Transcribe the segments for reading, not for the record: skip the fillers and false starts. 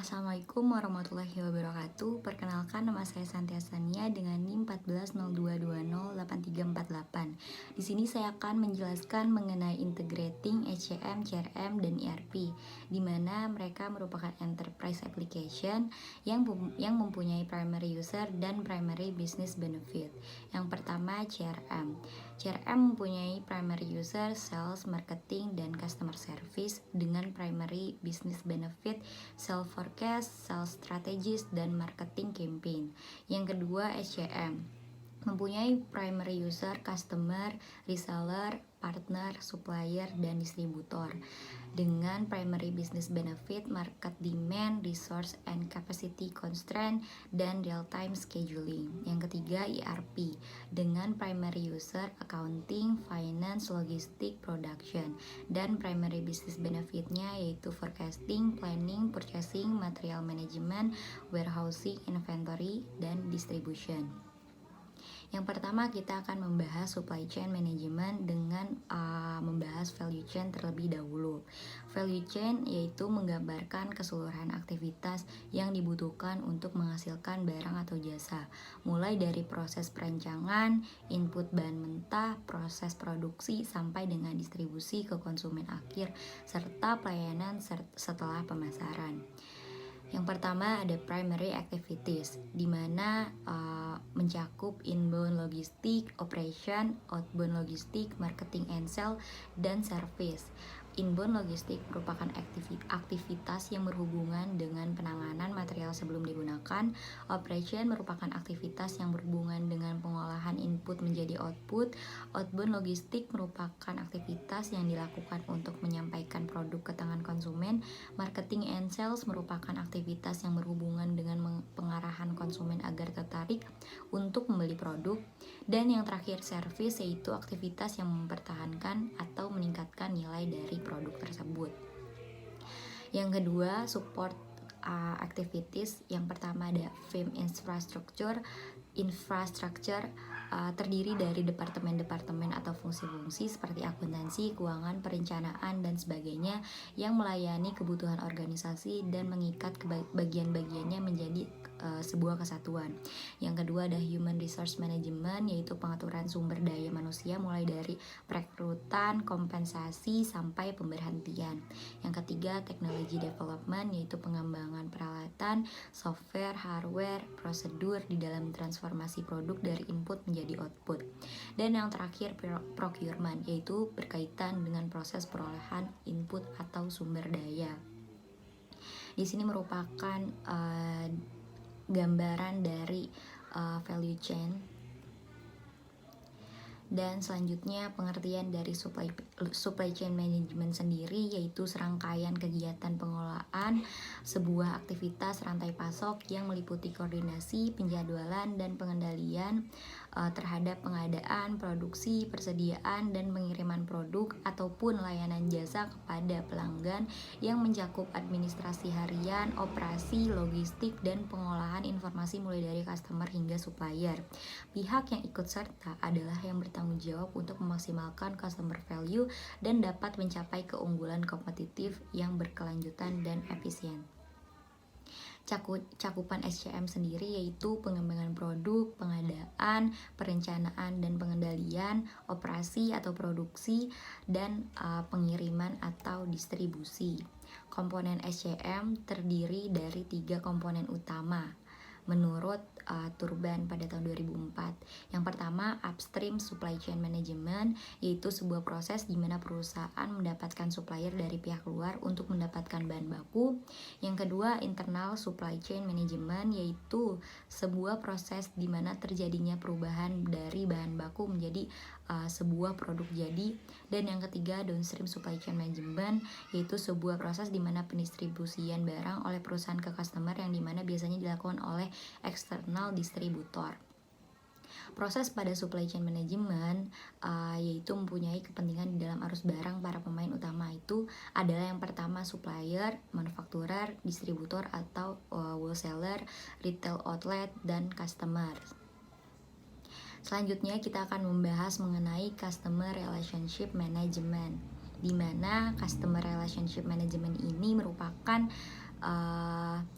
Assalamualaikum warahmatullahi wabarakatuh. Perkenalkan, nama saya Santia Sania dengan NIM 1402208348. Di sini saya akan menjelaskan mengenai integrating HCM, CRM, dan ERP, di mana mereka merupakan enterprise application yang mempunyai primary user dan primary business benefit. Yang pertama, CRM. CRM mempunyai primary user, sales, marketing, dan customer service dengan primary business benefit, sales forecast, sales strategies, dan marketing campaign. Yang kedua, SCM mempunyai primary user, customer, reseller, partner, supplier, dan distributor dengan primary business benefit, market demand, resource and capacity constraint, dan real-time scheduling. Yang ketiga, ERP dengan primary user, accounting, finance, logistik, production, dan primary business benefitnya yaitu forecasting, planning, purchasing, material management, warehousing, inventory, dan distribution. Yang pertama, kita akan membahas supply chain management dengan membahas value chain terlebih dahulu. Value chain yaitu menggambarkan keseluruhan aktivitas yang dibutuhkan untuk menghasilkan barang atau jasa, mulai dari proses perancangan, input bahan mentah, proses produksi, sampai dengan distribusi ke konsumen akhir, serta pelayanan setelah pemasaran. Yang pertama ada primary activities, di mana mencakup inbound logistik, operation, outbound logistik, marketing and sales, dan service. Inbound logistik merupakan aktivitas yang berhubungan dengan penanganan material sebelum digunakan. Operation merupakan aktivitas yang berhubungan dengan pengolahan input menjadi output. Outbound logistik merupakan aktivitas yang dilakukan untuk menyampaikan produk ke tangan konsumen. Marketing and sales merupakan aktivitas yang berhubungan dengan pengarahan konsumen agar tertarik untuk membeli produk. Dan yang terakhir, service, yaitu aktivitas yang mempertahankan atau meningkatkan nilai dari produk tersebut. Yang kedua, support activities. Yang pertama ada firm infrastructure. Terdiri dari departemen-departemen atau fungsi-fungsi seperti akuntansi, keuangan, perencanaan, dan sebagainya yang melayani kebutuhan organisasi dan mengikat bagian-bagiannya menjadi sebuah kesatuan. Yang kedua ada human resource management, yaitu pengaturan sumber daya manusia mulai dari perekrutan, kompensasi, sampai pemberhentian. Yang ketiga technology development, yaitu pengembangan peralatan, software, hardware, prosedur di dalam transformasi produk dari input menjadi output. Dan yang terakhir procurement, yaitu berkaitan dengan proses perolehan input atau sumber daya. Di sini merupakan gambaran dari value chain. Dan selanjutnya pengertian dari supply chain management sendiri, yaitu serangkaian kegiatan pengelolaan sebuah aktivitas rantai pasok yang meliputi koordinasi, penjadwalan, dan pengendalian terhadap pengadaan, produksi, persediaan, dan pengiriman produk ataupun layanan jasa kepada pelanggan yang mencakup administrasi harian, operasi, logistik, dan pengolahan informasi mulai dari customer hingga supplier. Pihak yang ikut serta adalah yang bertanggung jawab untuk memaksimalkan customer value dan dapat mencapai keunggulan kompetitif yang berkelanjutan dan efisien. Cakupan SCM sendiri yaitu pengembangan produk, pengadaan, perencanaan dan pengendalian, operasi atau produksi, dan pengiriman atau distribusi. Komponen SCM terdiri dari 3 komponen utama menurut Turban pada tahun 2004. Yang pertama, upstream supply chain management, yaitu sebuah proses di mana perusahaan mendapatkan supplier dari pihak luar untuk mendapatkan bahan baku. Yang kedua, internal supply chain management, yaitu sebuah proses di mana terjadinya perubahan dari bahan baku menjadi sebuah produk jadi. Dan yang ketiga, downstream supply chain management, yaitu sebuah proses di mana pendistribusian barang oleh perusahaan ke customer yang dimana biasanya dilakukan oleh eksternal distributor. Proses pada supply chain management yaitu mempunyai kepentingan di dalam arus barang. Para pemain utama itu adalah yang pertama supplier, manufakturer, distributor atau wholesaler, retail outlet, dan customer. Selanjutnya kita akan membahas mengenai customer relationship management, di mana customer relationship management ini merupakan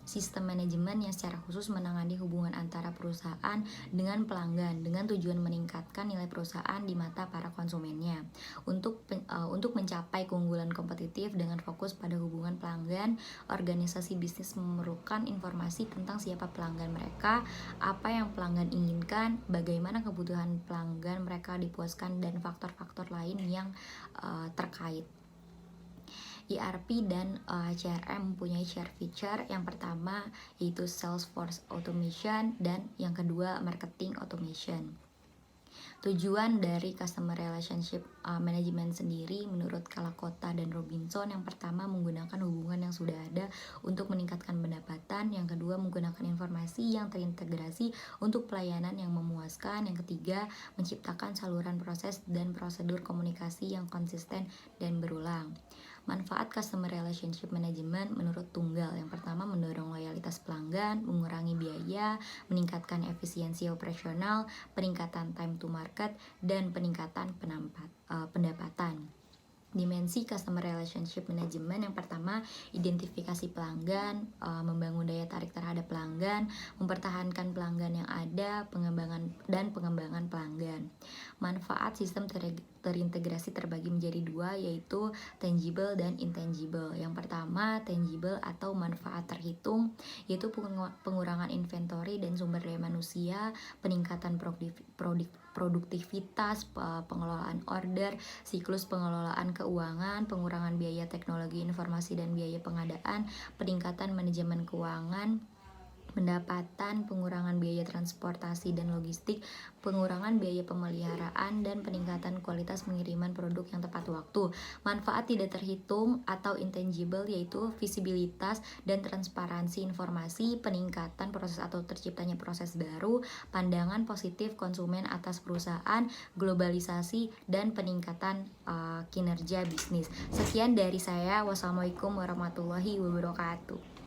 sistem manajemen yang secara khusus menangani hubungan antara perusahaan dengan pelanggan dengan tujuan meningkatkan nilai perusahaan di mata para konsumennya. Untuk mencapai keunggulan kompetitif dengan fokus pada hubungan pelanggan, organisasi bisnis memerlukan informasi tentang siapa pelanggan mereka, apa yang pelanggan inginkan, bagaimana kebutuhan pelanggan mereka dipuaskan, dan faktor-faktor lain yang terkait. ERP dan CRM mempunyai share feature. Yang pertama yaitu Salesforce Automation dan yang kedua Marketing Automation. Tujuan dari Customer Relationship Management sendiri menurut Kalakota dan Robinson, yang pertama menggunakan hubungan yang sudah ada untuk meningkatkan pendapatan, yang kedua menggunakan informasi yang terintegrasi untuk pelayanan yang memuaskan, yang ketiga menciptakan saluran proses dan prosedur komunikasi yang konsisten dan berulang. Manfaat Customer Relationship Management menurut Tunggal, yang pertama mendorong loyalitas pelanggan, mengurangi biaya, meningkatkan efisiensi operasional, peningkatan time to market, dan peningkatan pendapatan. Dimensi Customer Relationship Management, yang pertama identifikasi pelanggan, membangun daya tarik terhadap pelanggan, mempertahankan pelanggan yang ada, pengembangan pelanggan. Manfaat sistem terintegrasi terbagi menjadi dua, yaitu tangible dan intangible. Yang pertama tangible atau manfaat terhitung, yaitu pengurangan inventory dan sumber daya manusia, peningkatan produktivitas, pengelolaan order, siklus pengelolaan keuangan, pengurangan biaya teknologi informasi dan biaya pengadaan, peningkatan manajemen keuangan, pendapatan, pengurangan biaya transportasi dan logistik, pengurangan biaya pemeliharaan, dan peningkatan kualitas pengiriman produk yang tepat waktu. Manfaat tidak terhitung atau intangible yaitu visibilitas dan transparansi informasi, peningkatan proses atau terciptanya proses baru, pandangan positif konsumen atas perusahaan, globalisasi, dan peningkatan kinerja bisnis. Sekian dari saya. Wassalamualaikum warahmatullahi wabarakatuh.